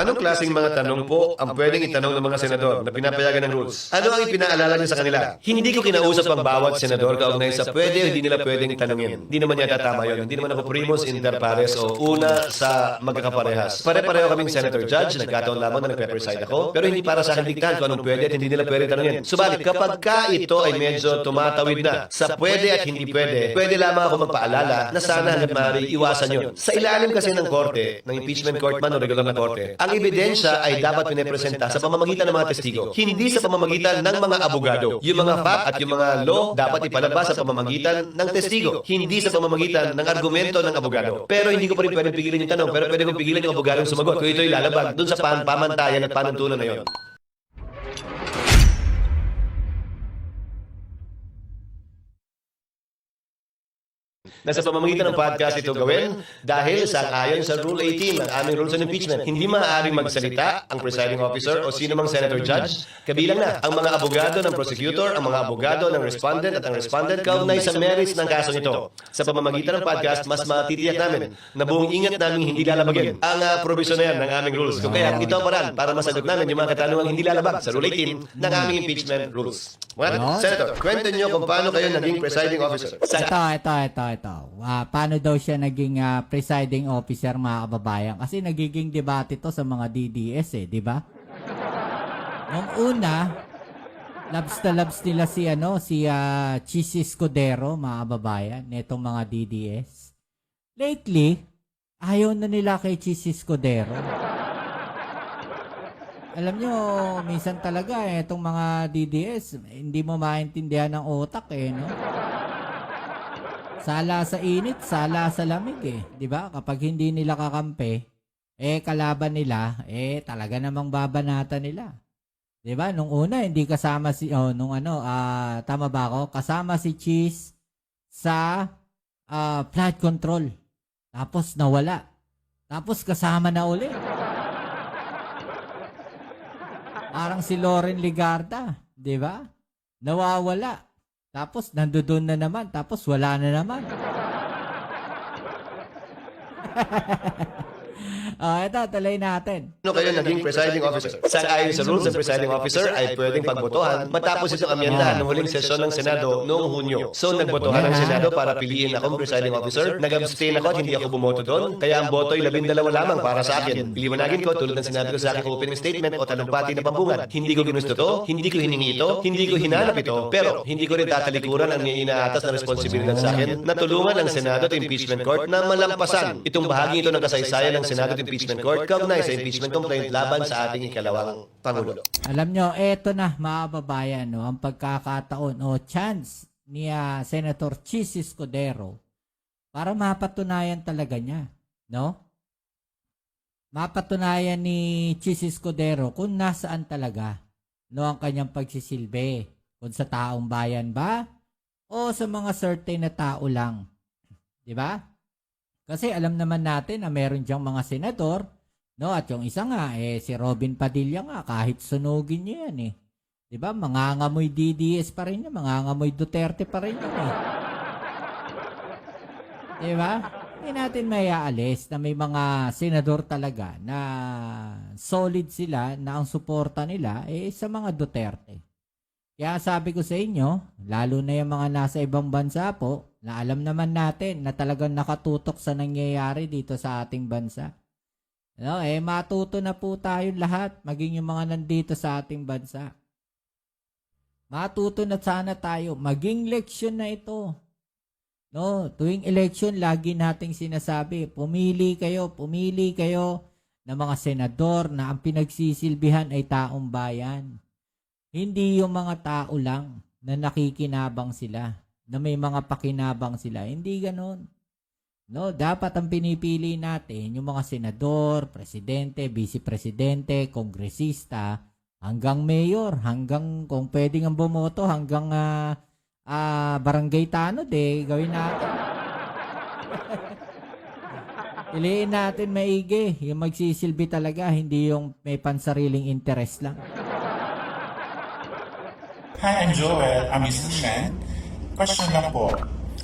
Anong klaseng mga tanong po ang pwedeng itanong ng mga senador na pinapayagan ng rules? Ano ang ipinaalala niyo sa kanila? Hindi ko kinausap ang bawat senador kaugnay sa pwede o hindi nila pwedeng tanungin. Hindi naman yata tama yun. Hindi naman ako primus inter pares o una sa magkakaparehas. Pare-pareho kaming senator judge, nagkataon lamang na nagpe-preside ako, pero hindi para sa akin diktahan kung anong pwede at hindi nila pwede tanungin. Subalit, kapag ka ito ay medyo tumatawid na sa pwede at hindi pwede, pwede lamang ako magpaalala na sana hanggat maaari iwasan yun. Sa ilalim kasi ng korte, ng impeachment court man o regular na korte, ang ebidensya ay dapat pinapresenta sa pamamagitan ng mga testigo, hindi sa pamamagitan ng mga abogado. Yung mga fact at yung mga law dapat ipalabas sa pamamagitan ng testigo, hindi sa pamamagitan ng argumento ng abogado. Pero hindi ko pa rin pwedeng pigilan yung tanong, pero pwede kong pigilan yung abogadong sumagot kung ito'y lalabag dun sa pamantayan at panuntunan na yun. Na sa pamamagitan ng podcast ito gawin dahil ayon sa Rule 18 ng aming Rules on Impeachment, hindi maaaring magsalita ang presiding officer o sino mang senator judge, kabilang na ang mga abogado ng prosecutor, ang mga abogado ng respondent at ang respondent kaugnay sa merits ng kasong ito. Sa pamamagitan ng podcast, mas matitiyak namin na buong ingat namin hindi lalabagin ang provision na yan ng aming rules. Kung kaya ito ang paraan para masagot namin yung mga katanungang hindi lalabag sa Rule 18 ng aming impeachment rules. Senator, kwento nyo kung paano kayo naging presiding officer. Ito. Paano daw siya naging presiding officer, mga kababayan? Kasi nagiging debate to sa mga DDS di ba? Nung una, labs nila si Chis Escudero, mga kababayan, netong mga DDS. Lately, ayaw na nila kay Chis Escudero. Alam nyo, minsan talaga itong mga DDS, hindi mo maintindihan ng utak no? Sala sa init, sala sa lamig di ba? Kapag hindi nila kakampi, kalaban nila, talaga namang babanata nila. Di ba? Nung una, hindi kasama tama ba ako? Kasama si Cheese sa flood control. Tapos nawala. Tapos kasama na uli. Parang si Loren Legarda, di ba? Nawawala. Tapos nandoon na naman, tapos wala na naman. Ito, tuloy natin. Ano kayo naging presiding officer? Sang-ayon sa rules ng presiding officer ay pwedeng pagbotohan matapos itong amyendahan ng huling sesyon ng Senado noong Hunyo. So nagbotohan ang Senado para piliin akong presiding officer. Nag-abstain ako at hindi ako bumoto doon. Kaya ang boto ay 12 lamang para sa akin. Iliwanagin ko tulad ng sinabi ko sa aking opening statement o talumpati na pambungan. Hindi ko ginusto to, hindi ko hiningi ito, hindi ko hinanap ito, pero hindi ko rin tatalikuran ang inaatas na responsibilidad sa akin na tulungan ang Senado at Impeachment Court na malampasan itong bahagi ito ng kasaysayan ng Senado at Impeachment Court kaugnay sa impeachment complaint laban sa ating ikalawang Pangulo. Alam nyo, eto na mga kababayan, ang pagkakataon o chance ni Senator Chis Escudero para mapatunayan talaga niya, no? Mapatunayan ni Chis Escudero kung nasaan talaga ang kanyang pagsisilbi. Kung sa taong bayan ba o sa mga certain na tao lang. Di ba? Kasi alam naman natin na meron diyang mga senador, at yung isa nga, si Robin Padilla nga, kahit sunugin niya yan Di ba? Mangangamoy DDS pa rin yan, mangangamoy Duterte pa rin yan Di ba? Hindi natin aalis na may mga senador talaga na solid sila na ang suporta nila sa mga Duterte. Kaya sabi ko sa inyo, lalo na yung mga nasa ibang bansa po, na alam naman natin na talagang nakatutok sa nangyayari dito sa ating bansa. Matuto na po tayong lahat, maging yung mga nandito sa ating bansa. Matuto na sana tayo, maging leksyon na ito. Tuwing election, lagi nating sinasabi, pumili kayo ng mga senador na ang pinagsisilbihan ay taong bayan. Hindi yung mga tao lang na nakikinabang sila, na may mga pakinabang sila. Hindi ganon. Dapat ang pinipili natin, yung mga senador, presidente, vice-presidente, kongresista, hanggang mayor, hanggang kung pwedeng ang bumoto, hanggang barangay tanod gawin natin. Piliin natin maigi, yung magsisilbi talaga, hindi yung may pansariling interest lang. Hi, I'm Joel. I'm Mr. Shen. Question lang po.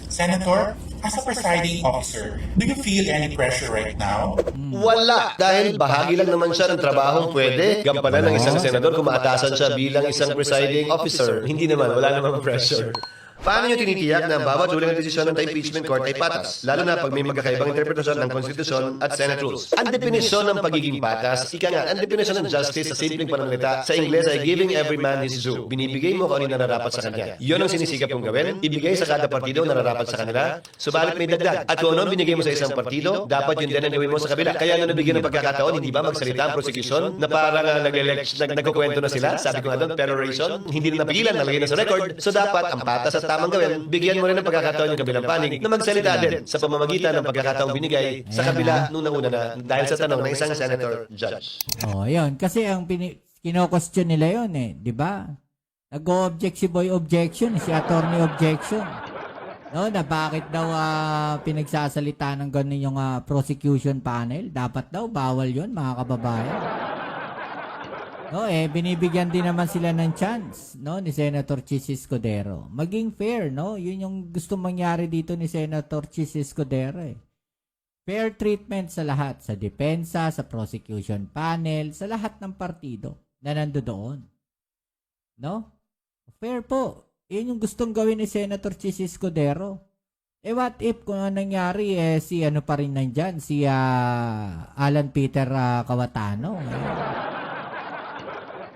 Senator, As a presiding officer, do you feel any pressure right now? Wala. Dahil bahagi lang naman siya ng trabahong pwede gampanan ng isang senador kung maatasan siya bilang isang presiding officer. Hindi naman, wala namang pressure. Paano nyo tinitiyak na ang bawat huling na desisyon ng impeachment court ay patas? Lalo na pag may magkakaibang interpretasyon ng konstitusyon at Senate rules. Ang definisyon ng pagiging patas, ika nga, ang definisyon ng justice sa simpleng pananalita sa Ingles ay giving every man his due. Binibigay mo kung ano yung nararapat sa kanya. Yun ang sinisikap kong gawin. Ibigay sa kada partido ang nararapat sa kanila. Subalit may dagdag. At kung ano ang binigay mo sa isang partido, dapat yun din ang gawin mo sa kabila. Kaya nung nabigyan ng pagkakataon, hindi ba magsalita ang prosecution na parang nagkukwento na sila? Sabi ko nga doon, peroration, hindi na napigilan, nalagay na sa record. So dapat ang patas at tamang gawin, bigyan mo rin ng pagkakataon yung kabilang panig na magsalita din sa pamamagitan ng pagkakataong binigay sa kabila nung nauna na dahil sa tanong ng isang senator judge. Oh, yun. Kasi ang kino-question nila yun eh. Di ba? Nag-o-object si Boy Objection, si Attorney Objection. No, na bakit daw pinagsasalita ng ganun yung prosecution panel? Dapat daw, bawal yun, mga kababayan. No, binibigyan din naman sila ng chance, no, ni Senator Chis Escudero. Maging fair, no? Yun yung gusto mangyari dito ni Senator Chis Escudero, eh. Fair treatment sa lahat, sa depensa, sa prosecution panel, sa lahat ng partido na nandoon. No? Fair po. Yun yung gustong gawin ni Senator Chis Escudero. What if kung nangyari, si ano pa rin nandyan, si Alan Peter Cawatano.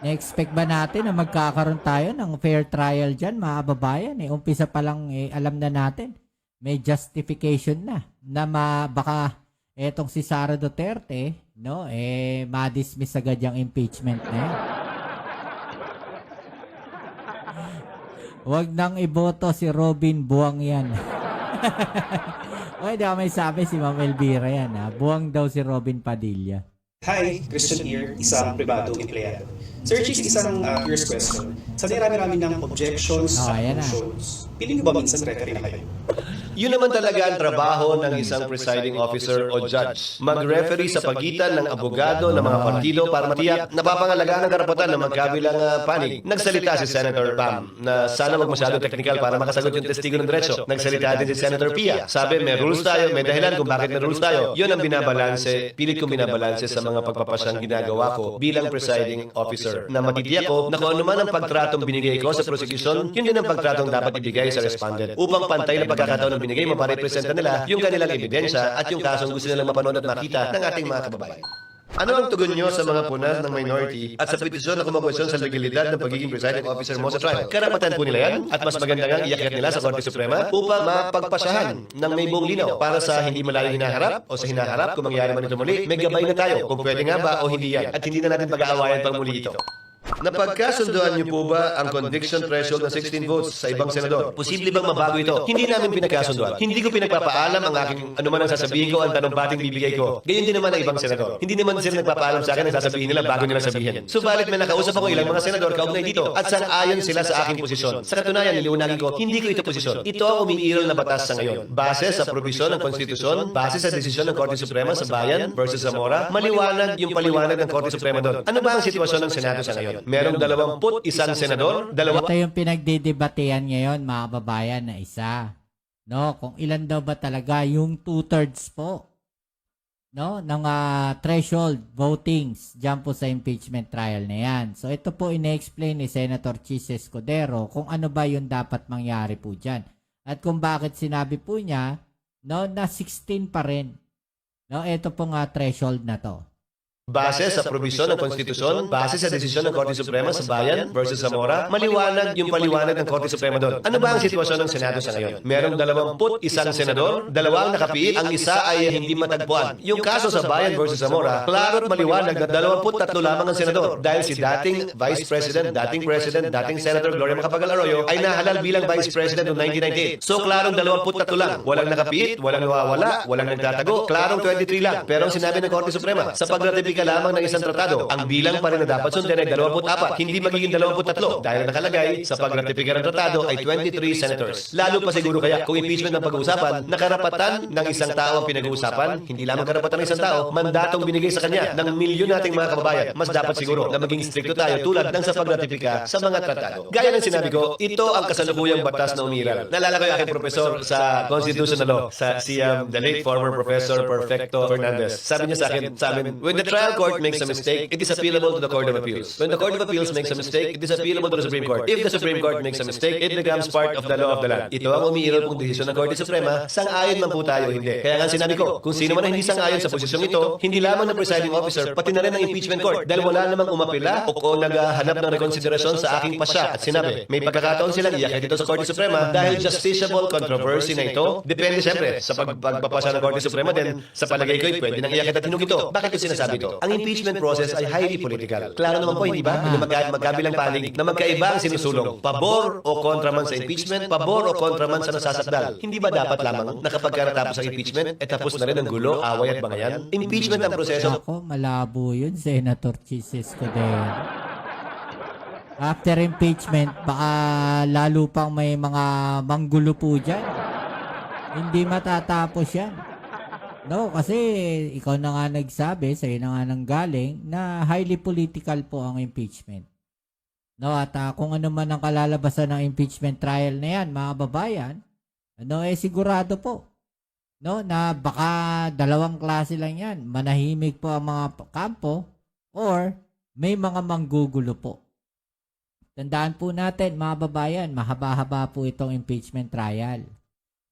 Na-expect ba natin na magkakaroon tayo ng fair trial dyan, mga kababayan? Umpisa pa lang, alam na natin, may justification na baka etong si Sara Duterte, no, ma-dismiss agad yung impeachment na yan. Huwag nang iboto si Robin Buwang yan. Di ako may sabi si Ma'am Elvira yan. Buwang daw si Robin Padilla. Hi, Christian here, isang pribadong empleyado. Sir Chis, isang curious question. Sa marami ng objections at ayan na. motions, piling niyo ba minsan referee na kayo? Yun naman talaga ang trabaho ng isang presiding officer o judge. Mag-referee sa pagitan ng abogado ng mga partido para matiyak napapangalagaan ang karapatan ng magkabilang panig. Nagsalita si Senator Pam na sana wag masyado technical para makasagot yung testigo ng diretso. Nagsalita din si Senator Pia. Sabi may rules tayo, may dahilan kung bakit may rules tayo. Yun ang binabalanse, pilit kong binabalanse sa mga pagpapasyang ginagawa ko bilang presiding officer. Na matitiyak ko na kung ano man ang pagtratong binigay ko sa prosecution, yun din ang pagtratong dapat ibigay sa respondent upang pantay na pagkakataon ng binigay mo para representa nila yung kanilang ebidensya at yung kasong gusto nilang mapanood at makita ng ating mga kababayan. Ano ang tugon nyo sa mga punas ng minority at sa petisyon na kumabasyon sa legalidad ng pagiging presiding officer mo sa trial? Karapatan po nila yan at mas maganda nga iakyat nila sa Korte Suprema upang mapagpasyahan ng may buong linaw para sa hindi malayong hinaharap o sa hinaharap kung mangyari man ito muli, may gabay na tayo kung pwede nga ba o hindi yan at hindi na natin pag-aawayan pang muli ito. Napagkasunduan niyo po ba ang conviction threshold ng 16 votes sa ibang senador? Posible bang mabago ito? Hindi namin pinagkasunduan. Hindi ko pinagpapaalam ang aking anuman ang sasabihin ko, ang tanong bating bibigay ko. Gayon din naman ang ibang senador. Hindi naman sila nagpapaalam sa akin ang sasabihin nila bago nila sabihin. Subalit may nakausap ako ilang mga senador kaugnay dito at sang-ayon sila sa aking posisyon. Sa katunayan, niliwanagin ko, hindi ko ito posisyon. Ito ang umiiral na batas sa ngayon. Base sa probisyon ng konstitusyon, base sa desisyon ng Korte Suprema sa Bayan versus Zamora, maliwanag yung paliwanag ng Korte Suprema doon. Ano ba ang sitwasyon ng Senado sa ngayon? Merong 21 senador, Ito yung pinagdidebatehan ngayon, mga babayan, na isa. No, kung ilan daw ba talaga yung 2/3 po, no, ng threshold votings diyan po sa impeachment trial na yan. So ito po ine-explain ni Senator Chis Escudero kung ano ba yung dapat mangyari po diyan. At kung bakit sinabi po niya, no, na 16 pa rin. No, ito pong threshold na to. base sa probisyon ng konstitusyon, base sa desisyon ng Korte Suprema sa Bayan versus Zamora, maliwanag yung paliwanag ng Korte Suprema doon. Ano ba ang sitwasyon ng Senado sa ngayon? Merong 21 senador, 2 ang nakapiit, ang isa ay hindi matagpuan. Yung kaso sa Bayan versus Zamora, klaro at maliwanag na 23 lamang ang senador dahil si dating Vice President, dating President, dating Senator Gloria Macapagal Arroyo ay nahalal bilang Vice President noong 1998. So klarong 23 lang. Walang nakapiit, walang nawawala, walang nagtatago, klarong 23 lang. Pero ang sinabi ng Korte Suprema, sa pag-ratify ratifika lamang ng isang tratado, ang bilang pa rin na dapat sundin ay 24, hindi magiging 23 dahil nakalagay sa pagratifika ng tratado ay 23 senators. Lalo pa siguro kaya kung impeachment ang pag-uusapan, na karapatan ng isang tao ang pinag-uusapan, hindi lamang karapatan ng isang tao, mandatong binigay sa kanya ng milyon nating mga kababayan. Mas dapat siguro na maging stricto tayo tulad ng sa pagratifika sa mga tratado. Gaya ng sinabi ko, ito ang kasalukuyang batas na umiral. Naalala ko yung aking profesor sa Constitutional Law, the late former Professor Perfecto Fernandez. Sabi niya sa amin, when the trial court makes a mistake, it is appealable to the Court of Appeals. When the Court of Appeals makes a mistake, it is appealable to the Supreme Court. If the Supreme Court makes a mistake, it becomes part of the law of the land. Ito ang umiiral pong desisyon ng Korte Suprema, sang-ayon man po tayo hindi. Kaya nga sinabi ko, kung sino man ang hindi sang-ayon sa posisyong ito, hindi lamang ng presiding officer, pati na rin ng impeachment court. Dahil wala namang umapila o naghahanap ng rekonsiderasyon sa aking pasya. At sinabi, may pagkakataon silang iakit ito sa Korte Suprema dahil justiciable controversy na ito. Depende siyempre sa pagpapasya ng Korte Suprema din, sa palagay ko, pwede nang iakit at hinug ito. Bakit ko sinasabi ito? Ang impeachment process ay highly political. Klaro naman po, hindi ba? Magkabilang panig na magkaiba ang sinusulong. Pabor o kontra man sa impeachment, pabor o kontra man sa nasasakdal. Hindi ba dapat lamang na kapag natapos ang impeachment, tapos na rin ang gulo, away at bangayan? Impeachment ang proseso. Ako, malabo yun, Senator Chis Escudero. After impeachment, baka lalo pang may mga manggulo po dyan. Hindi matatapos yan. No, kasi ikaw na nga nagsabi, sa'yo na nga nanggaling, na highly political po ang impeachment. No, at kung ano man ang kalalabasan ng impeachment trial na yan, mga babayan, sigurado po. No, na baka dalawang klase lang yan. Manahimik po ang mga kampo or may mga manggugulo po. Tandaan po natin, mga babayan, mahaba-haba po itong impeachment trial.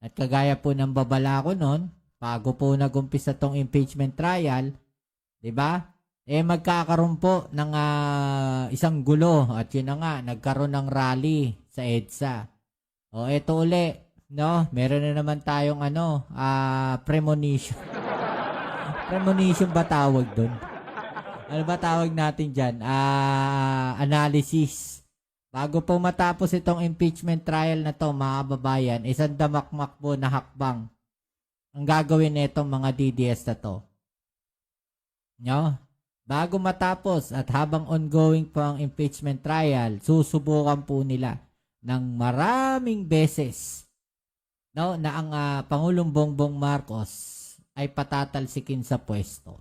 At kagaya po ng babala ko noon, bago po nag-umpisa tong impeachment trial, 'di ba? Magkakaroon po ng isang gulo at yun na nga, nagkaroon ng rally sa EDSA. O eto uli, no? Meron na naman tayong premonition. Premonition ba tawag doon? Ano ba tawag natin diyan? Analysis. Bago po matapos itong impeachment trial na to, mga babayan, isang damakmak po na hakbang ang gagawin nitong mga DDS na to. No? Bago matapos at habang ongoing po ang impeachment trial, susubukan po nila ng maraming beses, no, na ang Pangulong Bongbong Marcos ay patatalsikin sa pwesto.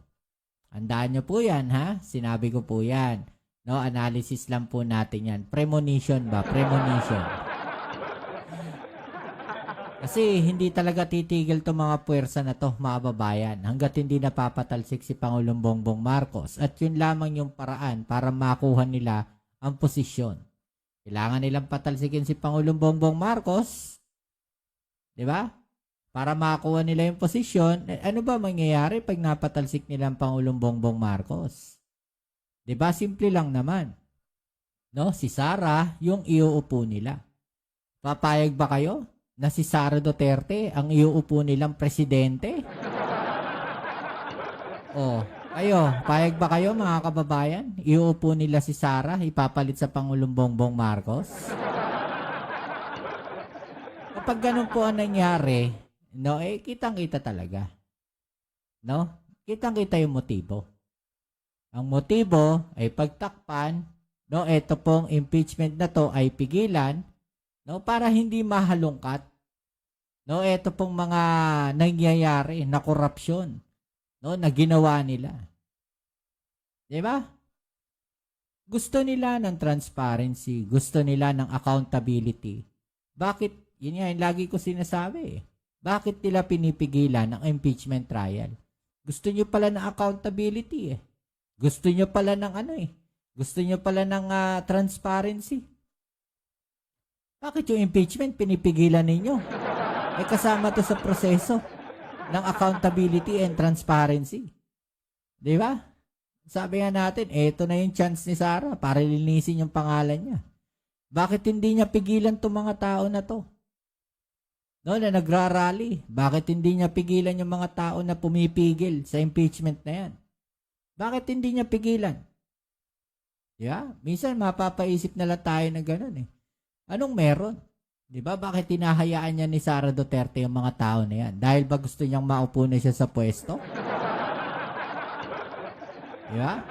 Handaan nyo po yan, ha? Sinabi ko po yan. No, analysis lang po natin yan. Premonition ba? Premonition. Kasi hindi talaga titigil to mga puwersa na to, mga babayan, hanggat hindi napapatalsik si Pangulong Bongbong Marcos. At yun lamang yung paraan para makuha nila ang posisyon. Kailangan nilang patalsikin si Pangulong Bongbong Marcos, di ba? Para makuha nila yung posisyon. Ano ba mangyayari pag napatalsik nila ang Pangulong Bongbong Marcos? Di ba? Simple lang naman. No? Si Sara, yung iuupo nila. Papayag ba kayo na si Sara Duterte ang iuupo nilang presidente? Kayo, payag ba kayo mga kababayan? Iuupo nila si Sara, ipapalit sa Pangulong Bongbong Marcos? Kapag ganun po ang nangyari, no, kitang-kita talaga. No? Kitang-kita yung motibo. Ang motibo ay pagtakpan, no, ito pong impeachment na to ay pigilan, no, para hindi mahalungkat. No, ito pong mga nangyayari na korupsyon, no, na ginawa nila. 'Di ba? Gusto nila ng transparency, gusto nila ng accountability. Bakit? Yun nga yung lagi ko sinasabi. Bakit nila pinipigilan ang impeachment trial? Gusto nyo pala ng accountability eh. Gusto nyo pala ng Gusto nyo pala ng transparency. Bakit yung impeachment pinipigilan ninyo? Kasama to sa proseso ng accountability and transparency. Di ba? Sabi nga natin, eto na yung chance ni Sara para linisin yung pangalan niya. Bakit hindi niya pigilan itong mga tao na to? No, na nagrarally. Bakit hindi niya pigilan yung mga tao na pumipigil sa impeachment na yan? Bakit hindi niya pigilan? Yeah, minsan mapapaisip na lang tayo na gano'n eh. Anong meron? Di ba? Bakit tinahayaan niya ni Sara Duterte yung mga tao na yan? Dahil ba gusto niyang maupo na siya sa pwesto? Di ba?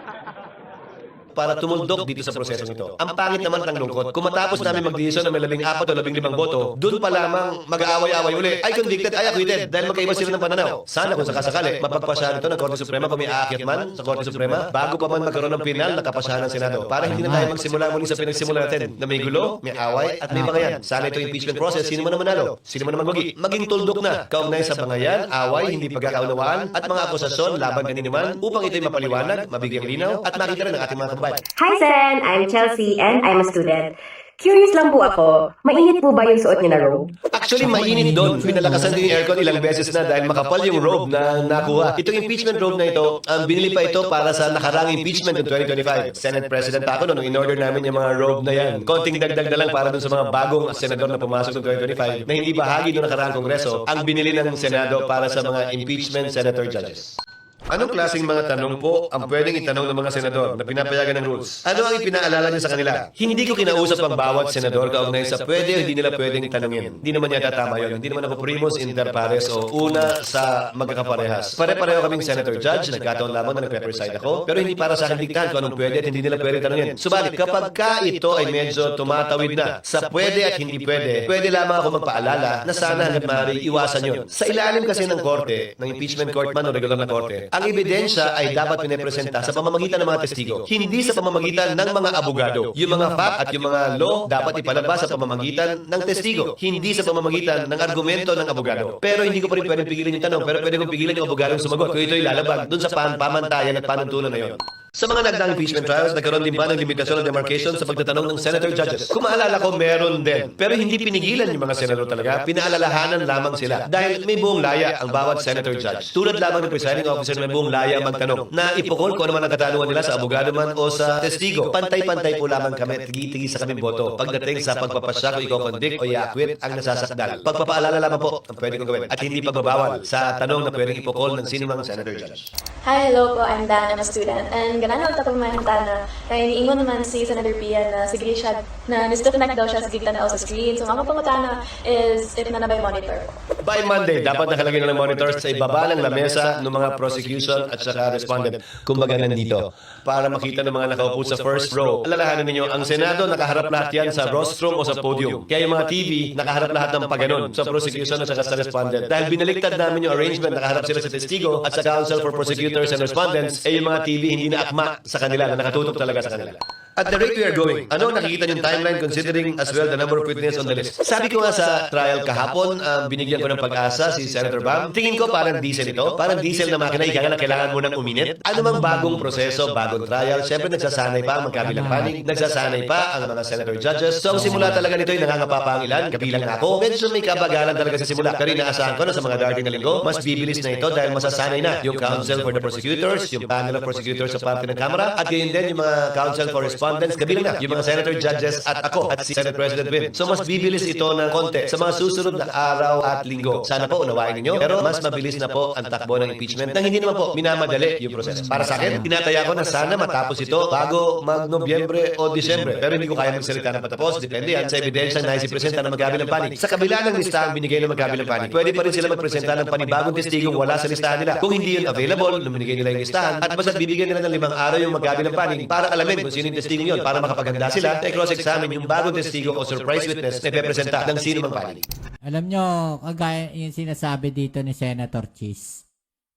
para tumuldok dito sa prosesong ito. Ang pangit naman at ang lungkot, kung matapos namin magdesisyon na may 14 o 15 boto, doon pa lamang mag-aaway-away uli. Ay convicted, ay acquitted, dahil magkaiba sila ng pananaw. Sana kung sakasakali, mapagpasyahan ito ng Korte Suprema kung may aakyat man sa Korte Suprema, bago pa man magkaroon ng pinal na kapasyahan ng Senado. Para hindi na tayo magsimula muli sa pinagsimula natin na may gulo, may away, at may bangayan. Sana ito impeachment process, sino man naman manalo, sino man naman maging tuldok na, kaugnay sa bangayan, away, hindi pagkakaunawaan, at mga akusasyon laban kanino man, upang ito'y mapaliwanag, mabigyang linaw, at makita rin ng ating mga kababayan. Hi, Sen! I'm Chelsea and I'm a student. Curious lang po ako, mainit po ba yung suot niyo na robe? Actually, mainit doon. Pinalakasan ko yung aircon ilang beses na dahil makapal yung robe na nakuha. Itong impeachment robe na ito, binili pa ito para sa nakarang impeachment ng 2025. Senate President pa ako nung in-order namin yung mga robe na yan. Konting dagdag na lang para dun sa mga bagong senador na pumasok ng 2025 na hindi bahagi ng nakarang kongreso ang binili ng Senado para sa mga impeachment senator judges. Anong klaseng mga tanong po ang pwedeng itanong ng mga senador na pinapayagan ng rules? Ano ang ipinaalala niyo sa kanila? Hindi ko kinausap ang bawat senador kaugnay sa pwede o hindi nila pwedeng tanongin. Hindi naman yata tama yun. Hindi naman ako primus inter pares o una sa magkakaparehas. Pare-pareho kaming senator judge, nagkataon lamang na nag-preside ako, pero hindi para sa akin diktahan kung anong pwede at hindi nila pwedeng tanongin. Subalit, kapag ka ito ay medyo tumatawid na sa pwede at hindi pwede, pwede lamang ako magpaalala na sana hanggat maaari iwasan yun. Sa ilalim kasi ng korte, ng impeachment court man o regular na korte, ang ebidensya ay dapat pinapresenta sa pamamagitan ng mga testigo, hindi sa pamamagitan ng mga abogado. Yung mga fact at yung mga law dapat ipalabas sa pamamagitan ng testigo, hindi sa pamamagitan ng argumento ng abogado. Pero hindi ko pa rin pwedeng pigilan yung tanong, pero pwede kong pigilan yung abogadong sumagot kung ito'y lalabag dun sa pamantayan at panuntunan na yun. Sa mga nagdaang impeachment trials, nagkaroon din ba ng limitasyon ng demarcation sa pagtatanong ng senator judges? Kung maalala ko, meron din. Pero hindi pinigilan yung mga senador talaga, pinaalalahanan lamang sila. Dahil may buong laya ang bawat senator judge. Tulad lamang ng presiding officer na may buong laya magtanong na ipukol kung ano man ang katanungan nila sa abogado man o sa testigo. Pantay-pantay po lamang kami at tigi-tigi sa kaming boto pagdating sa pagpapasya kung i-convict o i-acquit ang nasasakdal. Pagpapaalala lamang po ang pwede kong gawin at hindi pagbabawal sa tanong na pwedeng ipukol ng sinumang senator judge. Hi, hello po. I'm Dan. I'm a student. And ganaan ako pagmahintana. Kaya iniingon naman si Senator Pia na sige siya, na nisutunak daw siya sa gigtan na sa screen. So, ang pangutana is if na by monitor. By Monday, dapat nakalagay na ng monitors sa ibaba ng lamesa ng mga prosecution at saka respondent. Kumbaga nandito, para makita ng mga nakaupo sa first row. Alalahanin ninyo, ang Senado nakaharap lahat yan sa rostrum o sa podium. Kaya yung mga TV, nakaharap lahat ng paganon sa prosecution at saka sa respondent. Dahil binaliktad namin yung arrangement, nakaharap sila sa testigo at sa counsel for prosecutors and respondents, yung mga TV hindi na akma sa kanila, na nakatutok talaga sa kanila. At the rate we are going, ano nakikita yung timeline considering as well the number of witnesses on the list? Sabi ko nga sa trial kahapon, binigyan ko ng pag-asa si Senator Bam. Tingin ko parang diesel ito. Parang diesel na makina, ika nga na kailangan mo ng uminit. Ano mang bagong proseso, bagong trial, syempre nagsasanay pa ang magkabilang panig, nagsasanay pa ang mga senator judges. So ang simula talaga nito ay nangangapa pa ang ilan, kabilang ako. Medyo may kabagalan talaga sa simula. Pero inaasahan ko na sa mga darating na linggo, mas bibilis na ito dahil masasanay na yung counsel for the prosecutors, yung panel of prosecutors sa parte ng Kamara, at gayon din yung mga counsel for respondents, kabilang na yung mga senator judges at ako at si Senate President Win. So mas bibilis ito ng konti sa mga susunod na araw at linggo. Sana po unawain ninyo, pero mas mabilis na po ang takbo ng impeachment nang hindi naman po minamadali yung proseso. Para sa akin, tinataya ko na sana matapos ito bago mag-Nobyembre o Disyembre. Pero hindi ko kaya magsalita ng patapos. Depende yan sa ebidensyang naisipresenta ng magkabilang panig. Sa kabila ng listahan binigay ng magkabilang panig, pwede pa rin sila magpresenta ng panibagong testigong wala sa listahan nila. Kung hindi yun available, nung binigay nila yung listahan, at basta bibigyan nila ng 5 araw yung magkabilang panig para alamin kung sino yung testigong yun, para makapaganda sila na cross-examine yung bagong testigo o surprise witness na ipepresenta ng sino mang panig. Alam nyo, kagaya yung sinasabi dito ni Senator Cheese,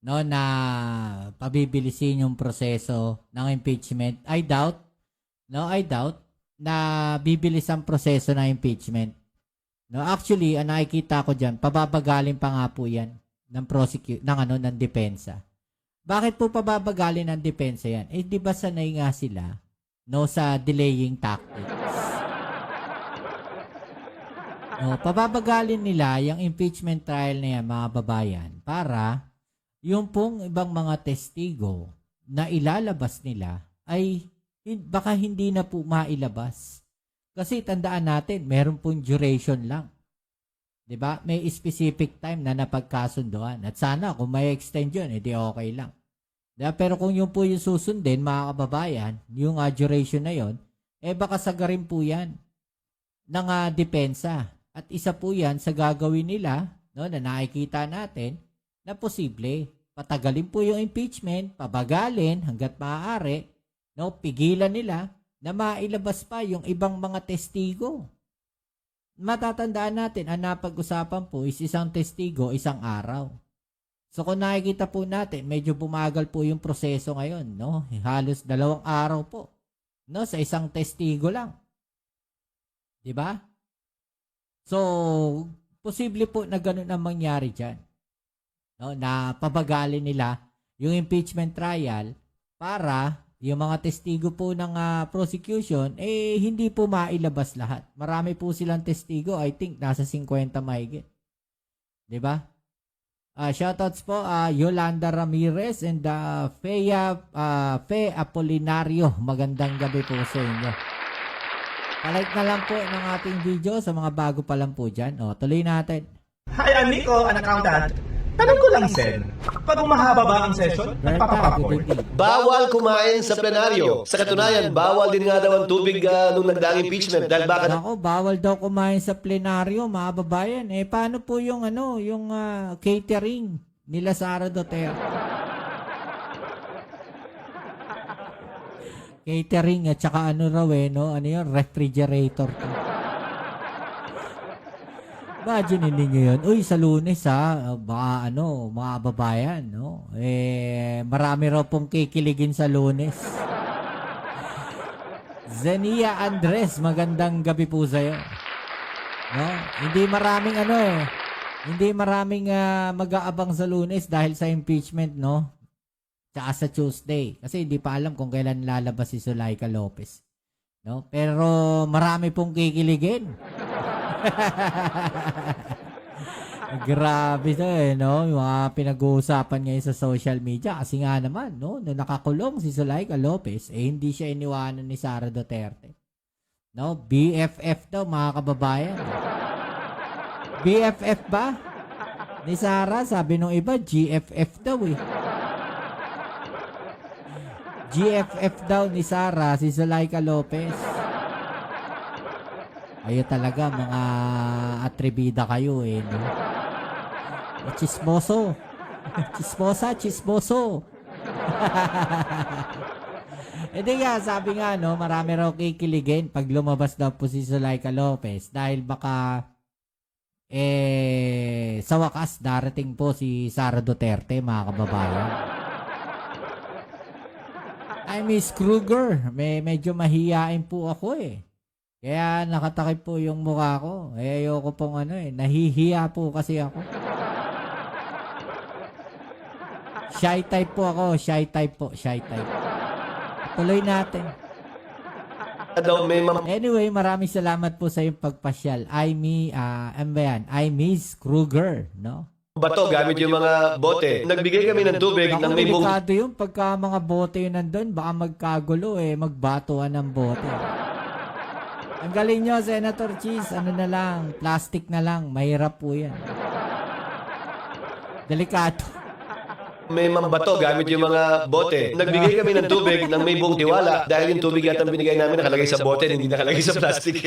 no, na pabibilisin yung proseso ng impeachment. I doubt na bibilis ang proseso ng impeachment. No, actually, ang nakikita ko diyan, pababagalin pa nga po 'yan ng depensa. Bakit po pababagalin ng depensa 'yan? Eh di ba sanay nga sila no sa delaying tactics. No, pababagalin nila yung impeachment trial na yan, mga babayan, para yung pong ibang mga testigo na ilalabas nila ay baka hindi na po mailabas. Kasi tandaan natin, meron pong duration lang. 'Di ba? May specific time na napagkasunduan. At sana kung may extend yun, edi okay lang. Diba? Pero kung yun po yung susundin, mga kababayan, yung duration na yun, baka sagarin po yan ng depensa. At isa po yan sa gagawin nila, no, na nakikita natin, na posible. patagalin po yung impeachment, pabagalin hanggat maaari, no, pigilan nila na mailabas pa yung ibang mga testigo. Matatandaan natin, ang napag-usapan po is isang testigo, isang araw. So kung nakikita po natin, medyo bumagal po yung proseso ngayon, no? Halos 2 araw po, no, sa isang testigo lang. 'Di ba? So, posible po na ganun ang mangyari diyan. No, na pabagalin nila yung impeachment trial para yung mga testigo po ng prosecution hindi po mailabas lahat. Marami po silang testigo, I think nasa 50 mahigit. 'Di ba? Shoutouts po Yolanda Ramirez and Fe Apolinario. Magandang gabi po sa inyo. Palike na lang po ng ating video sa mga bago pa lang po dyan. Tuloy natin. Hi, I'm Nico, an accountant. Tanong ko lang, Sen. Pag umahaba ba ang session, nagpapapopcorn? Bawal kumain sa plenaryo. Sa katunayan, bawal din nga daw ang tubig nung nagdaang impeachment. Dahil baka Ako, bawal daw kumain sa plenaryo, mga babayan. Paano po yung yung catering nila Sara Duterte? Catering at saka raw no? Ano yun? Refrigerator to. Imagine ninyo yun. Uy, sa Lunes baka mga babayan, no? Marami raw pong kikiligin sa Lunes. Zenia Andres, magandang gabi po sa'yo. No? Hindi maraming hindi maraming mag-aabang sa Lunes dahil sa impeachment, no? Tsaka sa Tuesday. Kasi hindi pa alam kung kailan lalabas si Zulaika Lopez. No? Pero marami pong kikiligin. Grabe to no? Yung mga pinag-uusapan ngayon sa social media. Kasi nga naman, no? Nung nakakulong si Zulaika Lopez, hindi siya iniwanan ni Sara Duterte. No? BFF daw, mga kababayan. BFF ba? Ni Sara, sabi nung iba, GFF daw GFF daw ni Sara, si Zulaika Lopez. Ayun talaga, mga atribida kayo no? Chismoso. Chismoso. Hindi nga, sabi nga, no, marami raw kikiligin pag lumabas daw po si Zulaika Lopez dahil baka sa wakas darating po si Sara Duterte, mga kababayan. I Miss Kruger, medyo mahiyain po ako Kaya nakatakip po yung mukha ko. Ayoko pong nahihiya po kasi ako. Shy type po ako, shy type. Tuloy natin. Anyway, maraming salamat po sa iyong pagpasyal. I Miss Kruger, no? bato gamit yung mga bote. Nagbigay kami ng tubig ng may bung... Delikado yun. Pagka mga bote yun nandun, baka magkagulo magbatuan ng bote. Ang galing nyo, Senator Cheese. Ano na lang, plastic na lang. Mahirap po yan. Delikado. May mambato gamit yung mga bote. Nagbigay kami ng tubig ng may buong tiwala dahil yung tubig yata binigay namin nakalagay sa bote, hindi nakalagay sa plastic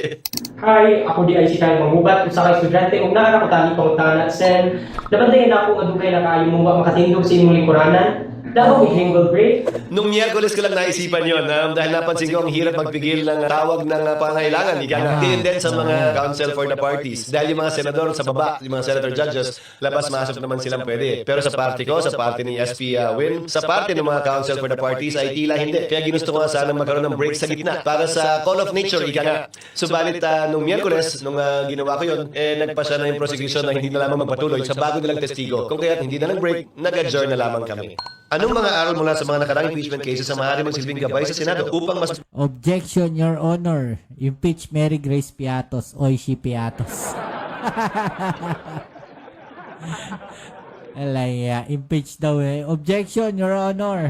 Hi, ako di ay si Kyle Mamubat, usa ka estudyante ug naa ko tani pangutana sen. Dapat na ako adugay na kaayo mo makatindog sa imong lingkuranan. Daw jingle break. Nung Miyerkules ko lang naisipan yon dahil napansin ko ang hirap magpigil ng tawag ng pangailangan. Din din sa mga council for the parties. Dahil yung mga senador sa baba, yung mga senator judges, labas-masok naman silang pwede. Pero sa party ko, sa party ni SP Win, sa party ng mga council for the parties ay tila hindi. Kaya ginusto ko nga sana magkaroon ng break sa gitna para sa call of nature, ika nga. Subalit nung Miyerkules, nung ginawa ko yun, nagpa siya na yung prosecution na hindi na lamang magpatuloy sa bago nilang testigo. Kung kaya't hindi na nag-break, nag-adjourn na lamang kami. Anong mga aral mula sa mga nakarang impeachment cases na maaari magsilbing gabay sa Senado upang mas... Objection, Your Honor. Impeach Mary Grace Piatos, Oishi Piatos. Alaya, impeach daw Objection, Your Honor.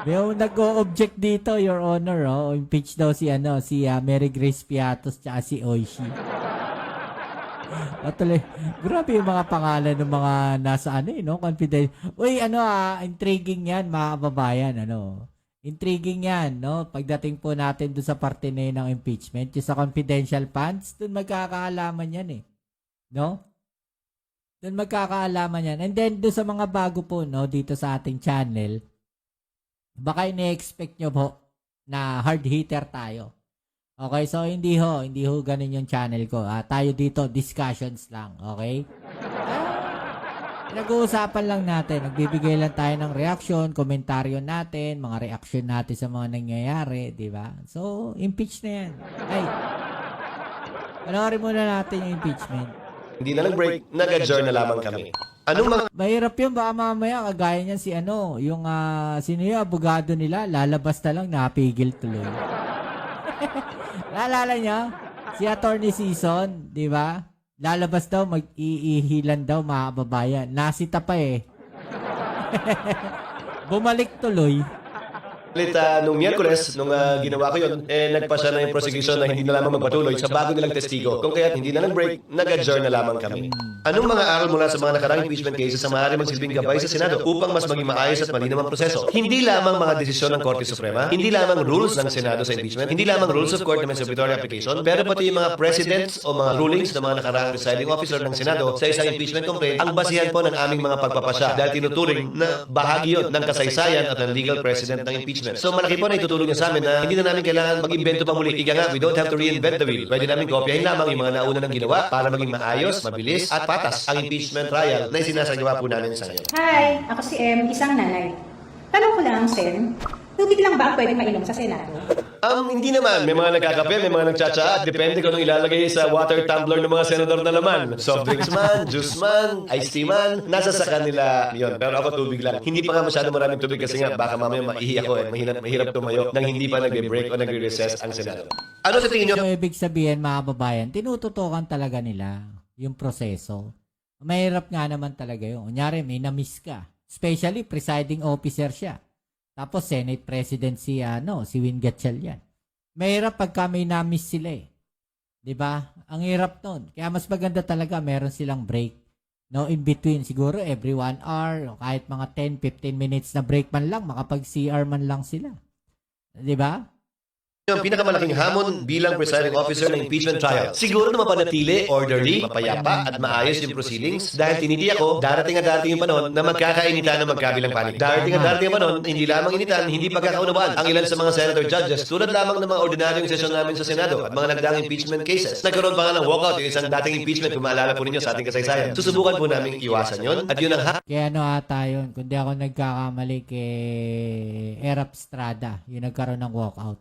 May nag-o-object dito, Your Honor. Impeach daw si Mary Grace Piatos tsaka si Oishi. Tuloy, grabe yung mga pangalan ng mga nasa confident. Uy, intriguing yan, mga kababayan, Intriguing yan, Pagdating po natin doon sa parte na yun ng impeachment, yung sa confidential funds, doon magkakaalaman yan, No? Doon magkakaalaman yan. And then, doon sa mga bago po, no, dito sa ating channel, baka ini-expect nyo po na hard hitter tayo. Okay, so hindi ho ganun yung channel ko. Tayo dito, discussions lang, okay? Nag-uusapan lang natin, nagbibigay lang tayo ng reaction, komentaryo natin, mga reaction natin sa mga nangyayari, di ba? So, impeach na yan. Ay, panoorin muna natin yung impeachment. Hindi na nag-break, nag-adjourn na lamang kami. Anong mga Mahirap yun, baka mamaya, kagaya niyan si yung sino yung abogado nila, lalabas na lang, napigil tuloy. Naalala niyo? Si Attorney Season, di ba? Lalabas daw, mag-iihilan daw, mga kababayan. Nasita pa eh. Bumalik tuloy. nung Miyerkules, nung ginawa ko yun, nagpa siya na yung prosecution na hindi na lamang magpatuloy sa bago nilang testigo. Kung kaya't hindi na nag-break, nag-adjourn na lamang kami. Anong mga aral mula sa mga nakarang impeachment cases na maaari magsilbing gabay sa Senado upang mas maging maayos at malinaw ang proseso? Hindi lamang mga desisyon ng Korte Suprema, hindi lamang rules ng Senado sa impeachment, hindi lamang rules of court na may subrogatory application, pero pati yung mga precedents o mga rulings ng mga nakarang presiding officer ng Senado sa isang impeachment complaint ang basihan po ng aming mga pagpapasya dahil tinuturing na bahagi yun ng kasaysayan at ng legal precedent ng impeachment. So malaki po na itutulong niya sa amin na hindi na namin kailangan mag-invento pa muli. Ika nga, we don't have to reinvent the wheel. Pwede namin kopyahin lamang yung mga nauna ng ginawa para maging maayos, mabilis, at patas ang impeachment trial na isinasagawa po namin sa ngayon. Hi, ako si isang nanay. Tanong ko lang, Sen, tubig lang ba ang pwedeng mainom sa Senado? Hindi naman. May mga nagkakape, may mga nagtsatsa. Depende kung anong ilalagay sa water tumbler ng mga senador na laman. Soft drinks man, juice man, iced tea man, nasa sa kanila yun. Pero ako tubig lang. Hindi pa nga masyado maraming tubig kasi nga baka mamaya maihi ako mahirap tumayo nang hindi pa nagbe-break o nagre-recess ang Senado. Ano sa tingin nyo? So, ibig sabihin, mga babayan, tinututukan talaga nila yung proseso. Mahirap nga naman talaga yun. Kunyari, may na-miss ka. Especially, presiding officer siya. Tapos, Senate President si Win Gatchalian. Mahirap pagka may na-miss sila eh. Diba? Ang hirap nun. Kaya mas maganda talaga, meron silang break. No, in between, siguro every 1 hour, o kahit mga 10-15 minutes na break man lang, makapag-CR man lang sila. Diba? Yung pinakamalaking hamon bilang presiding officer ng impeachment trial. Siguro na mapanatili, orderly, mapayapa, at maayos yung proceedings dahil tinitiyak ko, darating yung panahon na magkakainitan ng magkabilang panig. Darating ang panahon, hindi lamang initan, hindi pagkakaunawaan ang ilan sa mga senator judges tulad lamang ng mga ordinaryong sesyon namin sa Senado at mga nagdaang impeachment cases. Nagkaroon pa nga ng walkout yung isang dating impeachment kung maalala po ninyo sa ating kasaysayan. Susubukan po namin iwasan yon at yun ang Kaya ata yun, kundi ako nagkakamali kay Erap Estrada, yung nagkaroon ng walkout.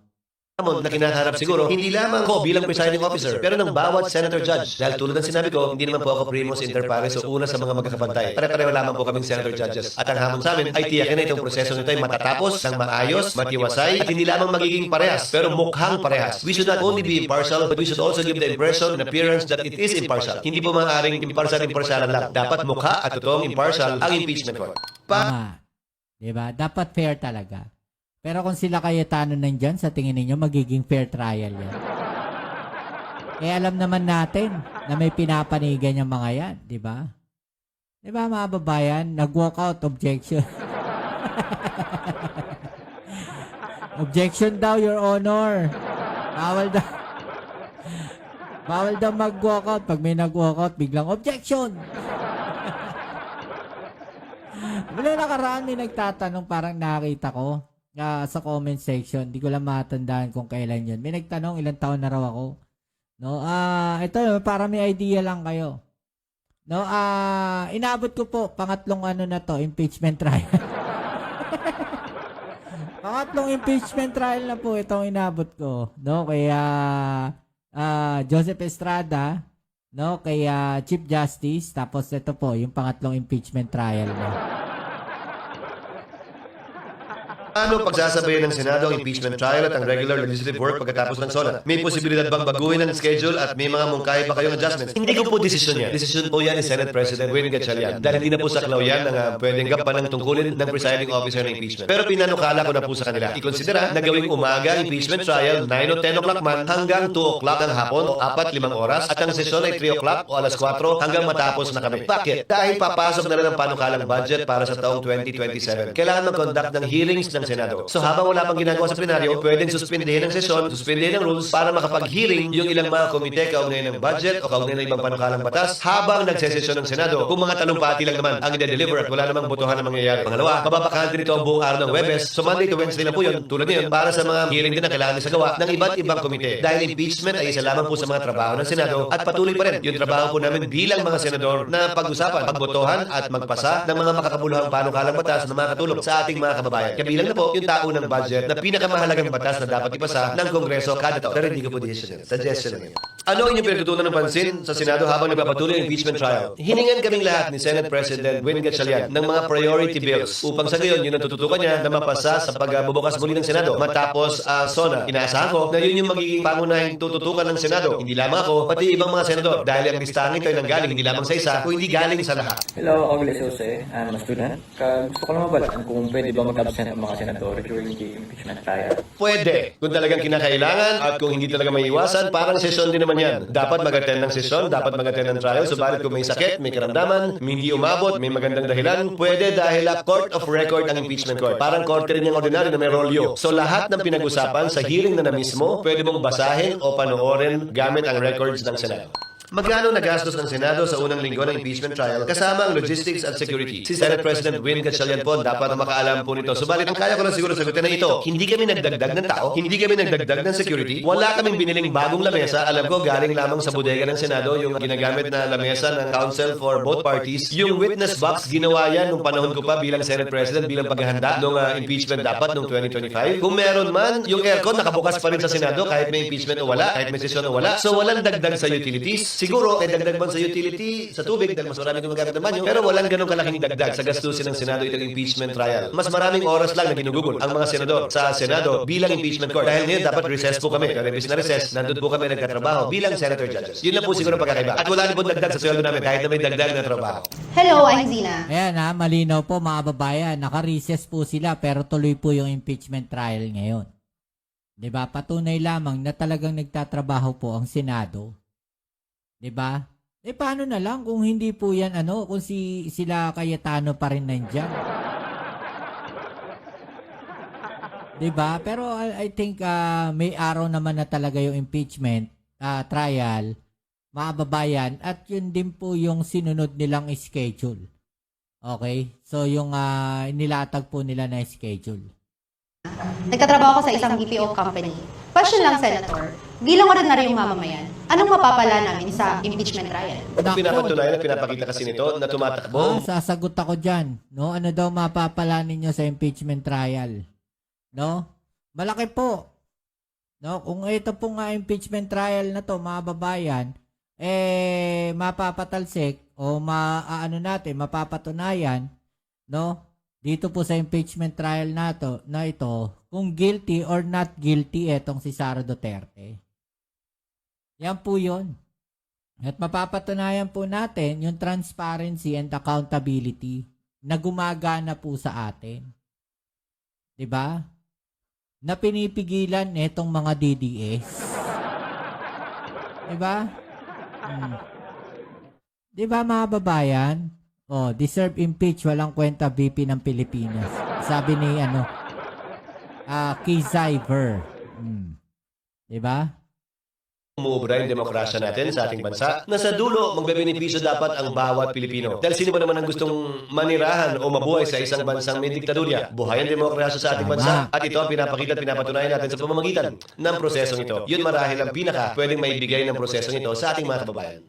na kinaharap siguro, hindi lamang ko bilang presiding officer, pero ng bawat senator judge. Dahil tulad ng sinabi ko, hindi naman po ako primus inter pares o una sa mga magkakapantay. Pare-pareho lamang po kaming senator judges. At ang hamon sa amin ay tiyakin na itong proseso nito ay matatapos ng maayos, matiwasay, at hindi lamang magiging parehas, pero mukhang parehas. We should not only be impartial, but we should also give the impression and appearance that it is impartial. Hindi po maaaring impartial lang. Dapat mukha at totoong impartial ang impeachment court. Diba? Dapat fair talaga. Pero kung sila Cayetano nandyan, sa tingin ninyo, magiging fair trial yan. Kaya alam naman natin na may pinapanigan yung mga yan, di ba? Di ba, mga babayan? Nag-walkout, objection. Objection daw, Your Honor. Bawal daw mag-walkout. Pag may nag-walkout, biglang objection. Wala nakaraan, may nagtatanong, parang nakita ko. Sa comment section, hindi ko lang matandaan kung kailan yun. May nagtanong, ilang taon na raw ako. No, ito, para may idea lang kayo. No, inabot ko po, pangatlong na to, impeachment trial. Pangatlong impeachment trial na po itong inabot ko. No, kaya Joseph Estrada, no, kaya Chief Justice, tapos ito po, yung pangatlong impeachment trial na. Ano pagsasabayan ng Senado ang impeachment trial at ang regular legislative work pagkatapos ng SONA? May posibilidad bang baguhin ang schedule at may mga mungkahi ba kayong adjustments? Hindi ko po desisyon yan. Desisyon po yan ni Senate President Win Gatchalian. Dahil hindi na po saklaw yan ng pwedeng gapan ng tungkulin ng presiding officer ng impeachment. Pero pinanukala ko na po sa kanila. Ikonsidera na gawing umaga impeachment trial 9 o 10 o'clock man hanggang 2 o'clock ng hapon o 4-5 oras at ang sesyon ay 3 o'clock o alas 4 hanggang matapos na kami. Bakit? Dahil papasok na rin ang panukalang budget para sa taong 2027. Kailangan mag-conduct ng hearings hearings ng Senado. So habang wala pang ginagawa sa plenaryo, pwedeng suspindihin ang sesyon, suspindihin ang rules para makapag-hearing yung ilang mga komite kaugnay ng budget o kaugnay ng ibang panukalang batas habang nagsesesyon ng Senado. Kung mga talumpati lang naman ang i-deliver at wala namang botohan na mangyayari. Pangalawa, mababakante nito ang buong araw ng Webes. So Monday to Wednesday lang po yun, tulad ngayon, para sa mga hearing din na kailangan isagawa ng iba't ibang komite. Dahil impeachment ay isa lamang po sa mga trabaho ng Senado at patuloy pa rin yung trabaho po namin bilang mga senador na pag-usapan, pagbotohan at magpasa ng mga makakabuluhang panukalang batas na makakatulong sa ating mga kababayan. Kabilang na po yung taunang budget na pinakamahalagang batas na dapat ipasa ng Kongreso kada taon. Pero hindi ko po decision yan. Suggestion lang yan. Ano ang inyong pinagtutunan ng pansin sa Senado habang nagpapatuloy ang impeachment trial? Hiningan kaming lahat ni Senate President Win Gatchalian ng mga priority bills upang sa gayon yun ang tututukan niya na mapasa sa pagbubukas muli ng Senado. Matapos SONA, inaasahan ko na yun yung magiging pangunahing tututukan ng Senado. Hindi lamang ako, pati ibang mga senador. Dahil ang listahan nito ay nanggaling hindi lamang sa isa, kundi galing sa lahat. Hello, ako Gilles Jose. I'm a student. Gusto ko lang mabalaan kung pwede ba mag-absent ang mga senador during the impeachment trial. Pwede. Kung talagang kinakailangan at kung hindi talaga may iwasan, parang sesyon din naman yan. Dapat mag-attend ng sesyon, dapat mag-attend ng trial. Subalit kung may sakit, may karamdaman, hindi umabot, may magandang dahilan, pwede dahil court of record ang impeachment court. Parang korte rin yung ordinary na may rolyo. So lahat ng pinag-usapan sa hearing na mismo, pwede mong basahin o panoorin gamit ang records ng Senado. Magkano nagastos ng Senado sa unang linggo ng impeachment trial kasama ang logistics at security? Si Senate President Win Gatchalian po dapat makaalam po nito. Subalit ang kaya ko lang siguro sagutin na ito, hindi kami nagdagdag ng tao, hindi kami nagdagdag ng security, wala kaming biniling bagong lamesa. Alam ko galing lamang sa bodega ng Senado yung ginagamit na lamesa ng counsel for both parties. Yung witness box, ginawa yan nung panahon ko pa bilang Senate President, bilang paghahanda nung impeachment dapat nung 2025. Kung meron man, yung aircon nakabukas pa rin sa Senado kahit may impeachment o wala, kahit may sesyon o wala. So walang dagdag sa utilities. Siguro, may dagdag man sa utility, sa tubig, dahil mas marami gumagamit ng banyo, pero walang ganong kalaking dagdag sa gastusin ng Senado itong impeachment trial. Mas maraming oras lang na ginugugol ang mga senador sa Senado bilang impeachment court. Dahil ngayon, dapat recess po kami. Kaya na recess, nandun po kami nagkatrabaho bilang senator judges. Yun lang po siguro pagkakaiba. At wala rin po dagdag sa sweldo namin kahit na may dagdag na trabaho. Hello, I'm Zina. Ayan malinaw po mga babayan. Naka-recess po sila pero tuloy po yung impeachment trial ngayon. 'Di ba? Patunay lamang na talagang nagtatrabaho po ang Senado. 'Di ba? Paano na lang kung hindi po yan kung sila Cayetano pa rin nandiyan. 'Di ba? Pero I think may araw naman na talaga yung impeachment trial, mga babayan, at yun din po yung sinunod nilang schedule. Okay? So yung nilatag po nila na schedule. Nagtatrabaho ko sa isang BPO company. Question lang, Senator. Bilang ordinaryong mamamayan, anong mapapala namin sa impeachment trial? Pinapatunayan at pinapakita kasi nito na tumatakbo. Sasagot ako dyan. No? Ano daw mapapala ninyo sa impeachment trial? No? Malaki po. No? Kung ito po nga impeachment trial na to, mga babayan, mapapatalsik o mapapatunayan, no? Dito po sa impeachment trial na ito, kung guilty or not guilty etong si Sara Duterte. Yan po yun. At mapapatunayan po natin yung transparency and accountability na gumagana po sa atin. 'Di ba? Na pinipigilan etong mga DDS. 'Di ba? 'Di ba mga babayan? Deserve impeach, walang kwenta VP ng Pilipinas. Sabi ni Kizaiver. Diba? Umuubra yung demokrasya natin sa ating bansa na sa dulo magbebenepisyo dapat ang bawat Pilipino. Dahil sino ba naman ang gustong manirahan o mabuhay sa isang bansang may diktadurya? Buhay ang demokrasya sa ating bansa. At ito ang pinapakita at pinapatunayan natin sa pamamagitan ng prosesong ito. Yun marahil ang pinaka pwedeng maibigay ng prosesong ito sa ating mga kababayan.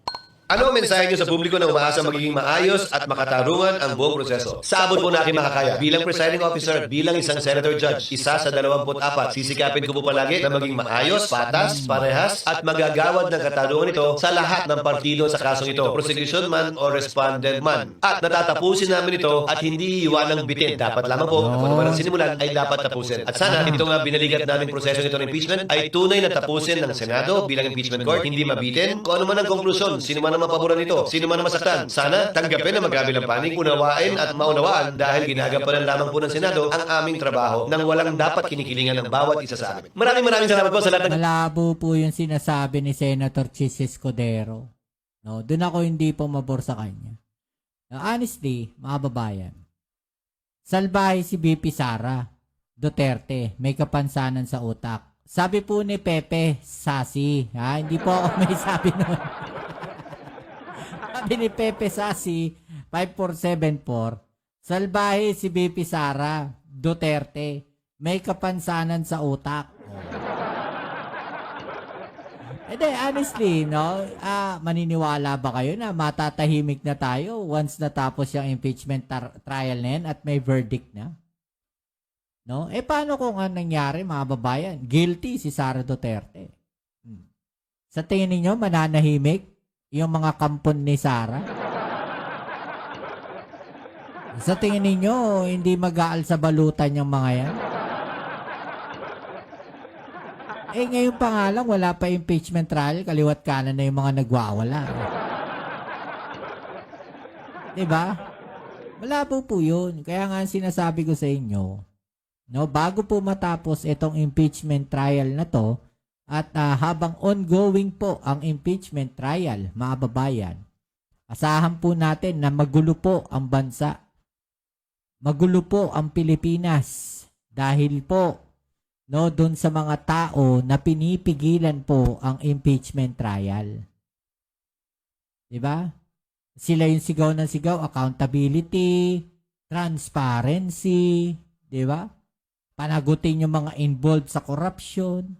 Ano ang mensahe niyo sa publiko na umaasa magiging maayos at makatarungan ang buong proseso? Sa abot po na aking makakaya, bilang presiding officer, bilang isang senator judge, isa sa 24, sisikapin ko po palagi na maging maayos, patas, parehas, at magagawad ng katarungan ito sa lahat ng partido sa kasong ito, prosecution man o respondent man. At natatapusin namin ito at hindi iwanang bitin. Dapat lamang po, kung ano man ang sinimulan, ay dapat tapusin. At sana, ito nga binaligat namin proseso ito ng impeachment ay tunay na tapusin ng Senado bilang impeachment court, hindi mabitin. Kung ano man ang konklusyon, sino man mapaboran nito, sino man masaktan. Sana tanggapin na magabi ng panig, unawain at maunawaan dahil ginagampanan lamang po ng Senado ang aming trabaho nang walang dapat kinikilingan ng bawat isa sa amin. Maraming salamat po sa lahat ng... Malabo po yung sinasabi ni Senator Chis Escudero. No, doon ako hindi pumabor sa kanya. Now, honestly, mga babayan, salbahe si BP Sara. Duterte, may kapansanan sa utak. Sabi po ni Pepe Sasi, ha? Hindi po ako may sabi nun. Sabi ni Pepe Sasi, 5474, salbahe si BP Sara, Duterte, may kapansanan sa utak. Hindi, honestly, no? Maniniwala ba kayo na matatahimik na tayo once natapos yung impeachment trial na yan at may verdict na? No? Paano kung nangyari, mga babayan? Guilty si Sara Duterte. Sa tingin niyo mananahimik yung mga kampon ni Sara? Sa tingin niyo hindi mag-aal sa balutan yung mga yan? Ngayon pa nga lang, wala pa impeachment trial, kaliwat kanan na yung mga nagwawala. Diba? Malabo po yun. Kaya nga sinasabi ko sa inyo, no, bago po matapos itong impeachment trial na to, at habang ongoing po ang impeachment trial, mga babayan, asahan po natin na magulo po ang bansa. Magulo po ang Pilipinas. Dahil po, no, doon sa mga tao na pinipigilan po ang impeachment trial. Diba? Sila yung sigaw ng sigaw, accountability, transparency, diba? Panagutin yung mga involved sa corruption.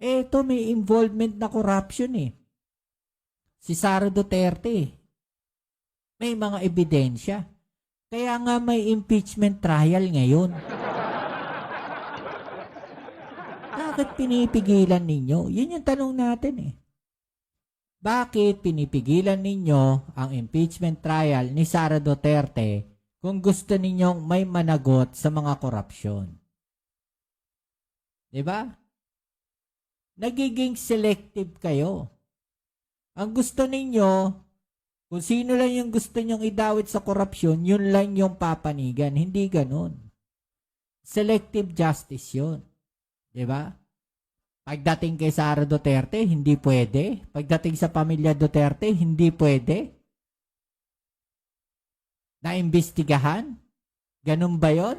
Ito may involvement na corruption eh. Si Sara Duterte. May mga ebidensya. Kaya nga may impeachment trial ngayon. Bakit pinipigilan ninyo? Yun yung tanong natin eh. Bakit pinipigilan ninyo ang impeachment trial ni Sara Duterte kung gusto ninyong may managot sa mga korupsyon? Diba? Nagiging selective kayo. Ang gusto ninyo, kung sino lang yung gusto nyong idawit sa korupsyon, yun lang yung papanigan. Hindi ganun. Selective justice yun. Diba? Pagdating kay Sara Duterte, hindi pwede. Pagdating sa pamilya Duterte, hindi pwede. Naimbestigahan? Ganun ba yun?